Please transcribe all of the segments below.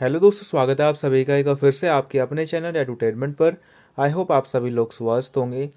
Hello दोस्तों, स्वागत है आप सभी का एक बार फिर से आपके अपने चैनल एडुटेनमेंट पर। आई होप आप सभी लोग स्वस्थ होंगे।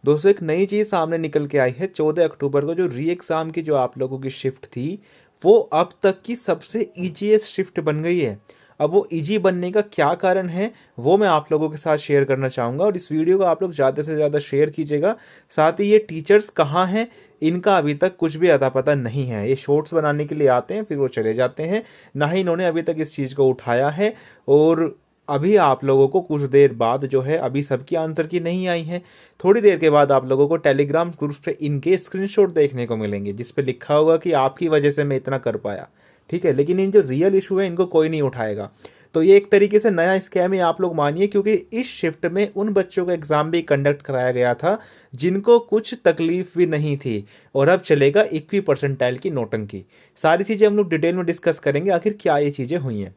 दोस्तों, एक नई चीज़ सामने निकल के आई है। 14 अक्टूबर को जो री एग्ज़ाम की जो आप लोगों की शिफ्ट थी, वो अब तक की सबसे ईजीएस्ट शिफ्ट बन गई है। अब वो ईजी बनने का क्या कारण है, वो मैं आप लोगों के साथ शेयर करना चाहूँगा और इस वीडियो को आप लोग ज़्यादा से ज़्यादा शेयर कीजिएगा। साथ ही ये टीचर्स कहाँ हैं, इनका अभी तक कुछ भी अता पता नहीं है। ये शॉर्ट्स बनाने के लिए आते हैं, फिर वो चले जाते हैं। ना ही इन्होंने अभी तक इस चीज़ को उठाया है। और अभी आप लोगों को कुछ देर बाद जो है, अभी सबकी आंसर की नहीं आई है, थोड़ी देर के बाद आप लोगों को टेलीग्राम ग्रुप पे इनके स्क्रीनशॉट देखने को मिलेंगे, जिस पे लिखा होगा कि आपकी वजह से मैं इतना कर पाया। ठीक है, लेकिन इन जो रियल इशू है, इनको कोई नहीं उठाएगा। तो ये एक तरीके से नया स्कैम ही आप लोग मानिए, क्योंकि इस शिफ्ट में उन बच्चों का एग्जाम भी कंडक्ट कराया गया था जिनको कुछ तकलीफ भी नहीं थी। और अब चलेगा 21 परसेंटाइल की नौटंकी। सारी चीज़ें हम लोग डिटेल में डिस्कस करेंगे, आखिर क्या ये चीज़ें हुई हैं।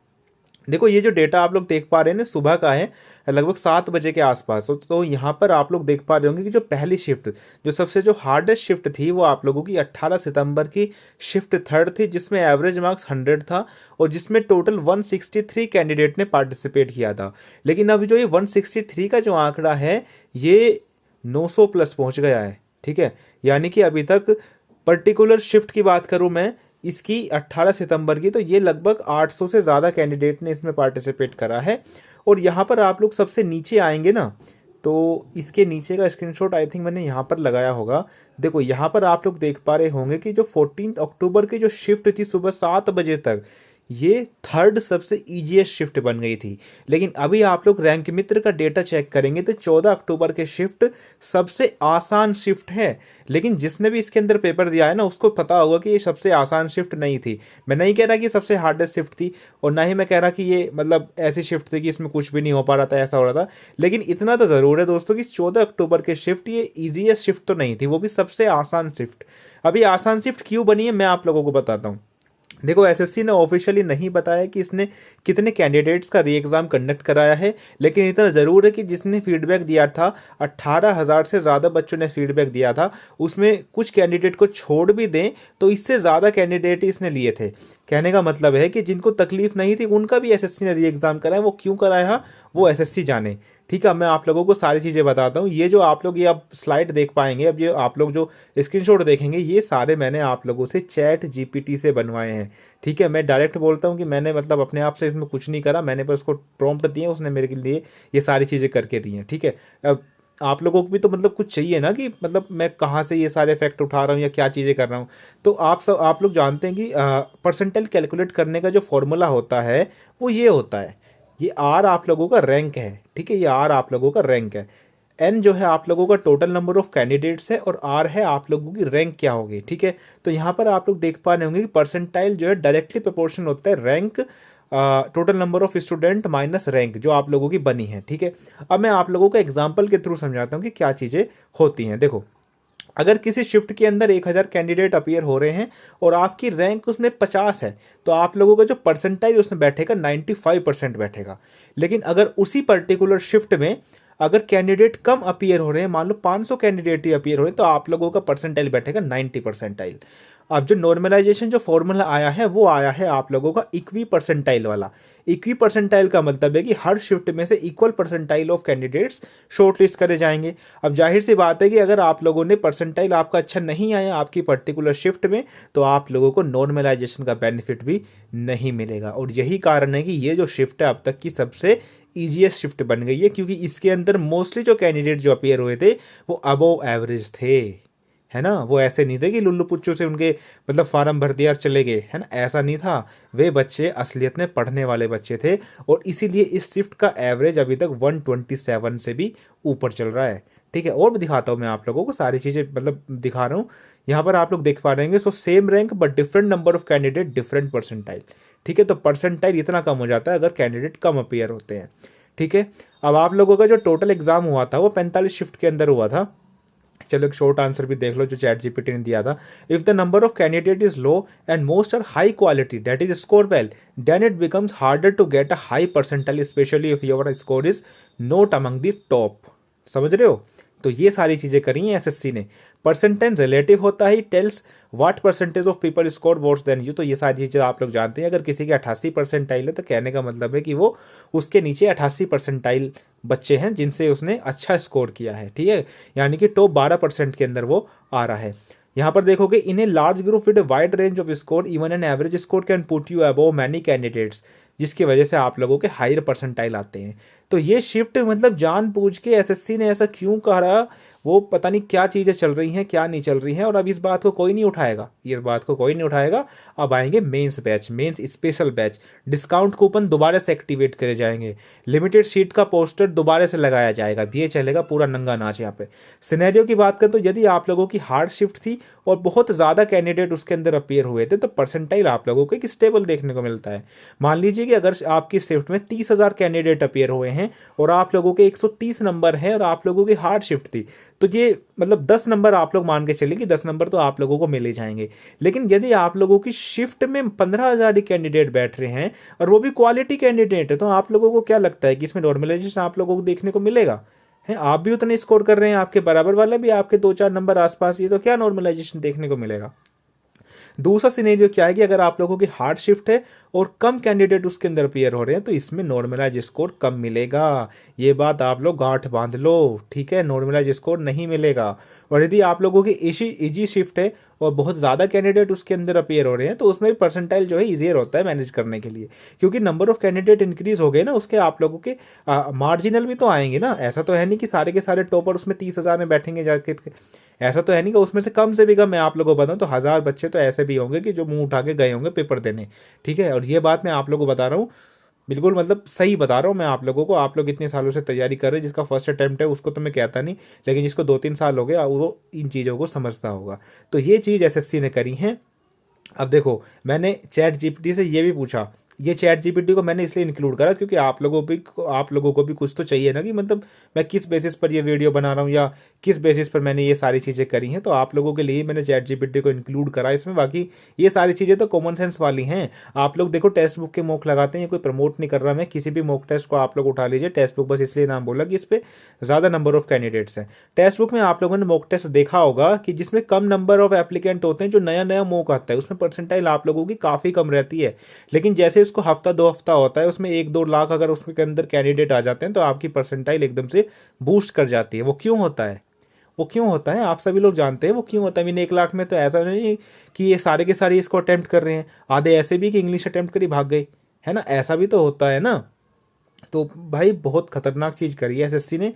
देखो, ये जो डेटा आप लोग देख पा रहे हैं ना, सुबह का है, लगभग 7 बजे के आसपास। तो यहाँ पर आप लोग देख पा रहे होंगे कि जो पहली शिफ्ट, जो सबसे जो हार्डेस्ट शिफ्ट थी, वो आप लोगों की 18 सितंबर की शिफ्ट थर्ड थी, जिसमें एवरेज मार्क्स 100 था और जिसमें टोटल 163 कैंडिडेट ने पार्टिसिपेट किया था। लेकिन अभी जो ये 163 का जो आंकड़ा है, ये 900 प्लस पहुँच गया है। ठीक है, यानी कि अभी तक पर्टिकुलर शिफ्ट की बात करूँ मैं, इसकी 18 सितंबर की, तो ये लगभग 800 से ज़्यादा कैंडिडेट ने इसमें पार्टिसिपेट करा है। और यहाँ पर आप लोग सबसे नीचे आएंगे ना, तो इसके नीचे का स्क्रीनशॉट आई थिंक मैंने यहाँ पर लगाया होगा। देखो, यहाँ पर आप लोग देख पा रहे होंगे कि जो 14 अक्टूबर की जो शिफ्ट थी सुबह 7 बजे तक, ये थर्ड सबसे ईजीएस्ट शिफ्ट बन गई थी। लेकिन अभी आप लोग रैंक मित्र का डेटा चेक करेंगे तो 14 अक्टूबर के शिफ्ट सबसे आसान शिफ्ट है। लेकिन जिसने भी इसके अंदर पेपर दिया है ना, उसको पता होगा कि ये सबसे आसान शिफ्ट नहीं थी। मैं नहीं कह रहा कि सबसे हार्डेस्ट शिफ्ट थी, और ना ही मैं कह रहा कि ये मतलब ऐसी शिफ्ट थी कि इसमें कुछ भी नहीं हो पा रहा था, ऐसा हो रहा था। लेकिन इतना तो ज़रूर है दोस्तों कि 14 अक्टूबर के शिफ्ट ये ईजीएस्ट शिफ्ट तो नहीं थी, वो भी सबसे आसान शिफ्ट। अभी आसान शिफ्ट क्यों बनी है, मैं आप लोगों को बताता हूँ। देखो, एसएससी ने ऑफिशियली नहीं बताया कि इसने कितने कैंडिडेट्स का री एग्ज़ाम कंडक्ट कराया है, लेकिन इतना ज़रूर है कि जिसने फीडबैक दिया था, 18,000 से ज़्यादा बच्चों ने फीडबैक दिया था। उसमें कुछ कैंडिडेट को छोड़ भी दें तो इससे ज़्यादा कैंडिडेट इसने लिए थे। कहने का मतलब है कि जिनको तकलीफ नहीं थी, उनका भी एसएससी ने री एग्ज़ाम कराया। वो क्यों कराया, वो एसएससी जाने। ठीक है, मैं आप लोगों को सारी चीज़ें बताता हूँ। ये जो आप लोग ये अब स्लाइड देख पाएंगे, अब ये आप लोग जो स्क्रीनशॉट देखेंगे, ये सारे मैंने आप लोगों से चैट जीपीटी से बनवाए हैं। ठीक है, मैं डायरेक्ट बोलता हूँ कि मैंने मतलब अपने आप से इसमें कुछ नहीं करा, मैंने बस उसको प्रॉम्प्ट दिए, उसने मेरे लिए ये सारी चीज़ें करके दी हैं। ठीक है, अब आप लोगों को भी तो मतलब कुछ चाहिए ना, कि मतलब मैं कहाँ से ये सारे फैक्ट उठा रहा हूँ या क्या चीज़ें कर रहा हूँ। तो आप लोग जानते हैं कि परसेंटाइल कैलकुलेट करने का जो फॉर्मूला होता है, वो ये होता है। ये आर आप लोगों का रैंक है। ठीक है, ये आर आप लोगों का रैंक है। एन जो है आप लोगों का टोटल नंबर ऑफ कैंडिडेट्स है, और आर है आप लोगों की रैंक क्या होगी। ठीक है, तो यहाँ पर आप लोग देख पा रहे होंगे कि परसेंटाइल जो है डायरेक्टली प्रोपोर्शन होता है rank total number of student minus rank जो आप लोगों की बनी है। ठीक है, अब मैं आप लोगों को एग्जाम्पल के थ्रू समझाता हूँ कि क्या चीज़ें होती हैं। देखो, अगर किसी शिफ्ट के अंदर 1000 कैंडिडेट अपीयर हो रहे हैं और आपकी रैंक उसमें 50 है, तो आप लोगों का जो परसेंटाइल उसमें बैठेगा 95% बैठेगा। लेकिन अगर उसी पर्टिकुलर शिफ्ट में अगर कैंडिडेट कम अपीयर हो रहे हैं, मान लो 500 कैंडिडेट ही अपीयर हो रहे हैं, तो आप लोगों का परसेंटाइल बैठेगा 90 परसेंटाइल। अब जो नॉर्मलाइजेशन जो फॉर्मूला आया है, वो आया है आप लोगों का इक्वी परसेंटाइल वाला। इक्वी परसेंटाइल का मतलब है कि हर शिफ्ट में से equal percentile of candidates short list करे जाएंगे। अब जाहिर सी बात है कि अगर आप लोगों ने परसेंटाइल आपका अच्छा नहीं आया आपकी पर्टिकुलर शिफ्ट में, तो आप लोगों को नॉर्मलाइजेशन का बेनिफिट भी नहीं मिलेगा। और यही कारण है कि ये जो शिफ्ट है अब तक की सबसे ईजीएस्ट शिफ्ट बन गई है, क्योंकि इसके अंदर मोस्टली जो कैंडिडेट जो अपीयर हुए थे, वो अबव एवरेज थे। है ना, वो ऐसे नहीं थे कि लुल्लू पुच्चू से उनके मतलब फार्म भर दिया और चले गए, है ना, ऐसा नहीं था। वे बच्चे असलियत में पढ़ने वाले बच्चे थे, और इसीलिए इस शिफ्ट का एवरेज अभी तक 127 से भी ऊपर चल रहा है। ठीक है, और भी दिखाता हूँ मैं आप लोगों को, सारी चीज़ें मतलब दिखा रहा हूँ। यहाँ पर आप लोग देख पा रहे हैं, so same rank but different number of candidate different percentile. ठीक है, तो परसेंटाइल इतना कम हो जाता है अगर कैंडिडेट कम अपीयर होते हैं। ठीक है, अब आप लोगों का जो टोटल एग्जाम हुआ था, वो 45 शिफ्ट के अंदर हुआ था। चलो, एक शॉर्ट आंसर भी देख लो जो चैट जीपीटी ने दिया था। If the number of candidate is low and most are high quality that is score well, then it becomes harder to get a high percentile, specially if your score is not among the top. समझ रहे हो, तो ये सारी चीज़ें करी हैं SSC ने। परसेंटेज रिलेटिव होता है, tells what percentage of people score worse than you. तो ये सारी चीज़ें आप लोग जानते हैं। अगर किसी के 88 परसेंटाइल है तो कहने का मतलब है कि वो उसके नीचे 88 परसेंटाइल बच्चे हैं जिनसे उसने अच्छा स्कोर किया है, ठीक है, यानी कि टॉप 12% के अंदर वो आ रहा है। यहाँ पर देखोगे in a large group with a wide range of score even an average score can put you above many candidates, जिसकी वजह से आप लोगों के हायर परसेंटाइल आते हैं। तो ये शिफ्ट मतलब जानबूझ के एसएससी ने ऐसा क्यों करा, वो पता नहीं क्या चीज़ें चल रही हैं क्या नहीं चल रही हैं, और अब इस बात को कोई नहीं उठाएगा, इस बात को कोई नहीं उठाएगा। अब आएंगे mains batch, mains special batch, discount coupon दोबारा से एक्टिवेट करे जाएंगे, लिमिटेड सीट का पोस्टर दोबारा से लगाया जाएगा, ये चलेगा पूरा नंगा नाच। यहाँ पे सिनेरियो की बात करें तो यदि आप लोगों की हार्ड शिफ्ट थी और बहुत ज़्यादा कैंडिडेट उसके अंदर अपीयर हुए थे तो परसेंटाइल आप लोगों को एक स्टेबल देखने को मिलता है। मान लीजिए कि अगर आपकी शिफ्ट में 30,000 कैंडिडेट अपीयर हुए हैं और आप लोगों के 130 नंबर हैं और आप लोगों की हार्ड शिफ्ट थी, तो ये मतलब 10 नंबर आप लोग मान के चलिए कि 10 नंबर तो आप लोगों को मिल ही जाएंगे। लेकिन यदि आप लोगों की शिफ्ट में 15,000 कैंडिडेट बैठ रहे हैं और वो भी क्वालिटी कैंडिडेट है, तो आप लोगों को क्या लगता है कि इसमें नॉर्मलाइजेशन आप लोगों को देखने को मिलेगा? है, आप भी उतने स्कोर कर रहे हैं, आपके बराबर वाले भी आपके 2-4 नंबर आसपास, ये तो क्या नॉर्मलाइजेशन देखने को मिलेगा? दूसरा सिनेरियो क्या है कि अगर आप लोगों की हार्ड शिफ्ट है और कम कैंडिडेट उसके अंदर अपीयर हो रहे हैं तो इसमें नॉर्मलाइज स्कोर कम मिलेगा। ये बात आप लोग गांठ बांध लो, ठीक है, नॉर्मलाइज स्कोर नहीं मिलेगा। और यदि आप लोगों की इजी शिफ्ट है और बहुत ज़्यादा कैंडिडेट उसके अंदर अपीयर हो रहे हैं तो उसमें भी परसेंटाइल जो है ईजियर होता है मैनेज करने के लिए, क्योंकि नंबर ऑफ कैंडिडेट इंक्रीज हो गए ना, उसके आप लोगों के मार्जिनल भी तो आएंगे ना। ऐसा तो है नहीं कि सारे के सारे टॉपर उसमें 30,000 में बैठेंगे जाके, ऐसा तो है नहीं कि उसमें से कम से भी कम मैं आप लोगों को बताऊं तो 1000 बच्चे तो ऐसे भी होंगे कि जो मुंह उठा के गए होंगे पेपर देने, ठीक है। और ये बात मैं आप लोगों को बता रहा हूँ, बिल्कुल मतलब सही बता रहा हूँ मैं आप लोगों को। आप लोग इतने सालों से तैयारी कर रहे हैं, जिसका फर्स्ट अटेम्प्ट है उसको तो मैं कहता नहीं, लेकिन जिसको 2-3 साल हो गए वो इन चीज़ों को समझता होगा। तो ये चीज़ एसएससी ने करी है। अब देखो, मैंने चैट जीपीटी से ये भी पूछा, ये चैट जीपीटी को मैंने इसलिए इंक्लूड करा क्योंकि आप लोगों को भी कुछ तो चाहिए ना कि मतलब मैं किस बेसिस पर ये वीडियो बना रहा हूँ या किस बेसिस पर मैंने ये सारी चीज़ें करी हैं। तो आप लोगों के लिए मैंने चैट जीपीटी को इंक्लूड करा इसमें। बाकी ये सारी चीज़ें तो कॉमन सेंस वाली हैं। आप लोग देखो टेक्स्ट बुक के मॉक लगाते हैं, ये कोई प्रमोट नहीं कर रहा मैं, किसी भी मॉक टेस्ट को आप लोग उठा लीजिए। टेक्स्ट बुक बस इसलिए नाम बोला कि इस पर ज़्यादा नंबर ऑफ कैंडिडेट्स हैं। टेक्स्ट बुक में आप लोगों ने मॉक टेस्ट देखा होगा कि जिसमें कम नंबर ऑफ एप्लीकेंट होते हैं, जो नया नया मॉक आता है उसमें परसेंटाइल आप लोगों की काफ़ी कम रहती है। लेकिन जैसे उसको हफ्ता 2 हफ्ता होता है, उसमें 1-2 लाख अगर उसके अंदर कैंडिडेट आ जाते हैं तो आपकी परसेंटाइल एकदम से बूस्ट कर जाती है। वो क्यों होता है? वो क्यों होता है? आप सभी लोग जानते हैं वो क्यों होता है। मैंने 1 लाख में तो ऐसा नहीं कि ये सारे के सारे इसको अटेम्प्ट कर रहे हैं, आधे ऐसे भी कि इंग्लिश अटेम्प्ट करी भाग गए, है ना, ऐसा भी तो होता है ना। तो भाई बहुत खतरनाक चीज़ करी है एसएससी ने।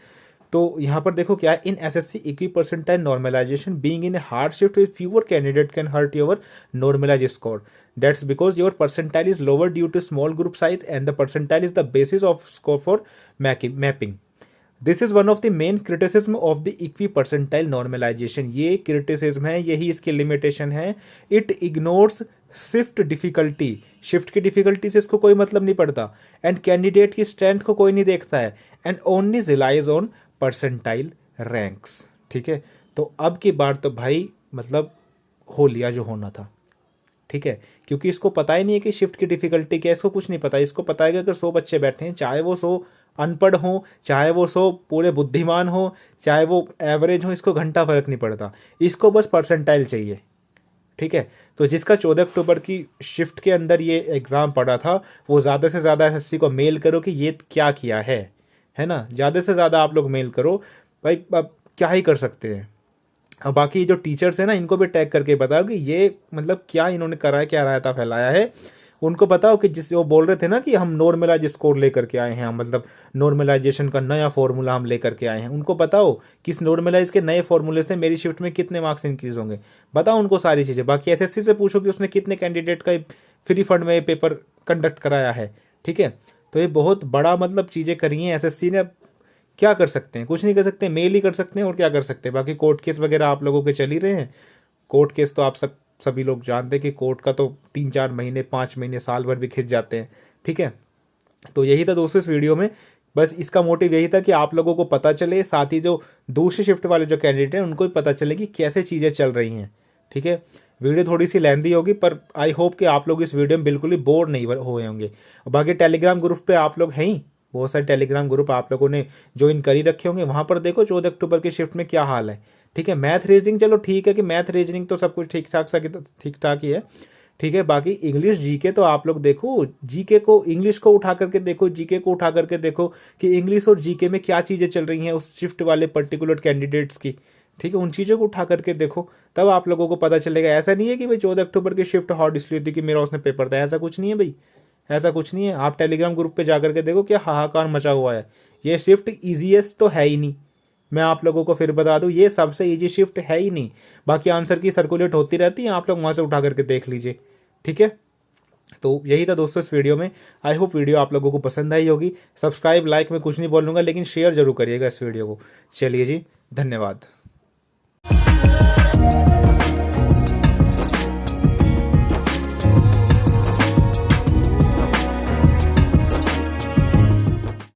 तो यहाँ पर देखो क्या है, in SSC equipercentile normalisation being in a hard shift with fewer candidate can hurt your normalise score. That's because your percentile is lower due to small group size and the percentile is the basis of score for mapping. This is one of the main criticism of the equi percentile normalization. ये criticism है, यही इसकी limitation है। It ignores shift difficulty. shift की difficulty से इसको कोई मतलब नहीं पड़ता, and candidate की strength को कोई नहीं देखता है, and only relies on percentile ranks। ठीक है, तो अब की बार तो भाई मतलब हो लिया जो होना था, ठीक है, क्योंकि इसको पता ही नहीं है कि शिफ्ट की डिफिकल्टी क्या है। इसको कुछ नहीं पता। इसको पता है कि अगर 100 बच्चे बैठे हैं, चाहे वो 100 अनपढ़ हो, चाहे वो 100 पूरे बुद्धिमान हो, चाहे वो एवरेज हो, इसको घंटा फर्क नहीं पड़ता, इसको बस परसेंटाइल चाहिए, ठीक है। तो जिसका 14 अक्टूबर की शिफ्ट के अंदर ये एग्ज़ाम पड़ा था, वो ज़्यादा से ज़्यादा एसएससी को मेल करो कि ये क्या किया है ना, ज़्यादा से ज़्यादा आप लोग मेल करो भाई। अब क्या ही कर सकते हैं। और बाकी जो टीचर्स हैं ना, इनको भी टैग करके बताओ कि ये मतलब क्या इन्होंने करा है, क्या रायता फैलाया है। उनको बताओ कि जिस वो बोल रहे थे ना कि हम नॉर्मलाइज स्कोर लेकर के आए हैं, मतलब नॉर्मलाइजेशन का नया फॉर्मूला हम लेकर के आए हैं, उनको बताओ कि इस नॉर्मलाइज के नए फॉर्मूले से मेरी शिफ्ट में कितने मार्क्स इंक्रीज होंगे, बताओ उनको सारी चीज़ें। बाकी एसएससी से पूछो कि उसने कितने कैंडिडेट का फ्री फंड में पेपर कंडक्ट कराया है, ठीक है। तो ये बहुत बड़ा मतलब चीज़ें करी हैं एसएससी ने। क्या कर सकते हैं? कुछ नहीं कर सकते, मेल ही कर सकते हैं और क्या कर सकते हैं। बाकी कोर्ट केस वगैरह आप लोगों के चल ही रहे हैं। कोर्ट केस तो आप सभी लोग जानते हैं कि कोर्ट का तो 3-4 महीने 5 महीने साल भर भी खिंच जाते हैं, ठीक है। तो यही था दोस्तों इस वीडियो में, बस इसका मोटिव यही था कि आप लोगों को पता चले, साथ ही जो दूसरी शिफ्ट वाले जो कैंडिडेट हैं उनको भी पता चले कि कैसे चीज़ें चल रही हैं, ठीक है। वीडियो थोड़ी सी लेंदी होगी पर आई होप कि आप लोग इस वीडियो में बिल्कुल भी बोर नहीं हुए होंगे। बाकी टेलीग्राम ग्रुप पे आप लोग हैं ही, बहुत सारे टेलीग्राम ग्रुप आप लोगों ने ज्वाइन कर ही रखे होंगे, वहाँ पर देखो 14 अक्टूबर की शिफ्ट में क्या हाल है। ठीक है, मैथ रीजनिंग चलो ठीक है कि मैथ रीजनिंग तो सब कुछ ठीक ठाक ही है। ठीक है, बाकी इंग्लिश जीके तो आप लोग देखो, जीके को इंग्लिश को उठा करके देखो, जीके को उठा करके देखो कि इंग्लिश और जीके में क्या चीज़ें चल रही हैं उस शिफ्ट वाले पर्टिकुलर कैंडिडेट्स की। ठीक है, उन चीज़ों को उठा करके देखो, तब आप लोगों को पता चलेगा। ऐसा नहीं है कि भाई 14 अक्टूबर की शिफ्ट हॉट इसलिए थी कि मेरा उसमें पेपर था, ऐसा कुछ नहीं है भाई, ऐसा कुछ नहीं है। आप टेलीग्राम ग्रुप पे जा करके देखो क्या हाहाकार मचा हुआ है। ये शिफ्ट ईजीएस्ट तो है ही नहीं, मैं आप लोगों को फिर बता दूं, ये सबसे ईजी शिफ्ट है ही नहीं। बाकी आंसर की सर्कुलेट होती रहती है, आप लोग वहाँ से उठा करके देख लीजिए। ठीक है, तो यही था दोस्तों इस वीडियो में। आई होप वीडियो आप लोगों को पसंद आई होगी। सब्सक्राइब लाइक मैं कुछ नहीं बोलूँगा, लेकिन शेयर जरूर करिएगा इस वीडियो को। चलिए जी, धन्यवाद।